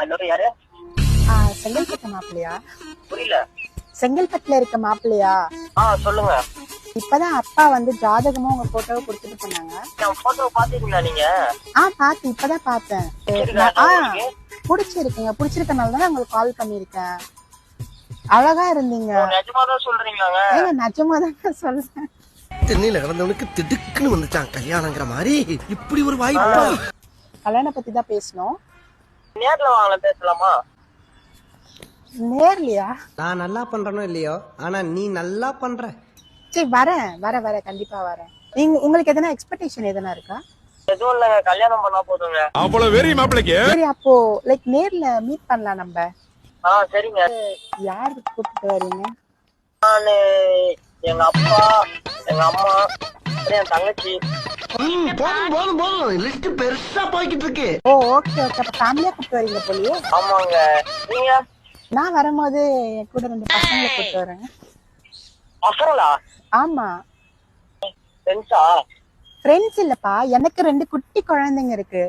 Hello யாரு? செங்கல்பட்டு மாப்பிள்ளையா? புரியல. செங்கல்பட்டுல இருக்க மாப்பிள்ளையா? சொல்லுங்க. இப்பதான் அப்பா வந்து ஜாதகமும் உங்க போட்டோவை கொடுத்துட்டு போனாங்க. என் போட்டோ பாத்தீங்களா நீங்க? பாத்து இப்பதான் பார்த்தேன். பிடிச்சிருக்கீங்க, பிடிச்சிருக்கனால தான் உங்களுக்கு கால் பண்ணிருக்கேன். அழகா இருந்தீங்க. நிஜமாதான் சொல்றீங்களாங்க? ஏங்க நிஜமா தான் சொல்றேன். தென்னையில கிடந்தவனுக்கு திடுக்குன்னு வந்துச்சான் கல்யாணங்கிற மாதிரி. இப்படி ஒரு வாய்ப்பு. கல்யாணம் பத்தி தான் பேசணும். நேர்ல வாங்கலாம், பேசலாமா? நேர்லயா? நான் நல்லா பண்றனோ இல்லையோ, ஆனா நீ நல்லா பண்ற. சரி வரேன் கண்டிப்பா வரேன். நீங்க உங்களுக்கு எதனா எக்ஸ்பெக்டேஷன் எதனா இருக்கா? எதுவும் இல்லங்க, கல்யாணம் பண்ணா போதுங்க. அவ்வளவு வெறி மாப்பிளைக்கு. சரி அப்போ லைக் நேர்ல மீட் பண்ணலாம் நம்ம. சரிங்க. யாரு கூப்பிட்டு வரீங்க? நானு, எங்க அப்பா, எங்க அம்மா, என் தங்கச்சி. போதும் லிஸ்ட் பெருசா போய்கிட்டு இருக்கு. ஓகே அப்ப ஃபேமிலியா கூப்பிட்டு வரீங்க போலியே. ஆமாங்க. நீங்க? நான் வரும்போது என் கூட 2 பசங்களை கூப்பிட்டு வரேன். பசங்களா? ஆமா. ஃப்ரெண்ட்ஸா? ஃப்ரெண்ட்ஸ் இல்லப்பா, எனக்கு 2 குட்டி குழந்தைங்க இருக்கு.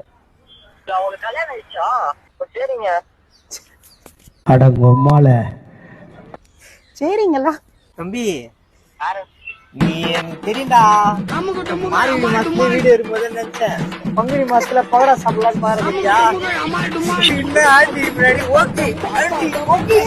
அவங்களுக்கு கல்யாணம் ஆயிடுச்சா? சரிங்க. அடங்கொம்மால. சரிங்களா? தம்பி யாரு? நீ எனக்கு தெரியும்டா. மார்கழி மாசத்துல வீடு இருக்கும்போது நினைச்சேன் பங்குனி மாசத்துல பகடா சாப்பிடலாம் பாருங்கய்யா. இன்னும் ஆண்டி முன்னாடி ஓகே.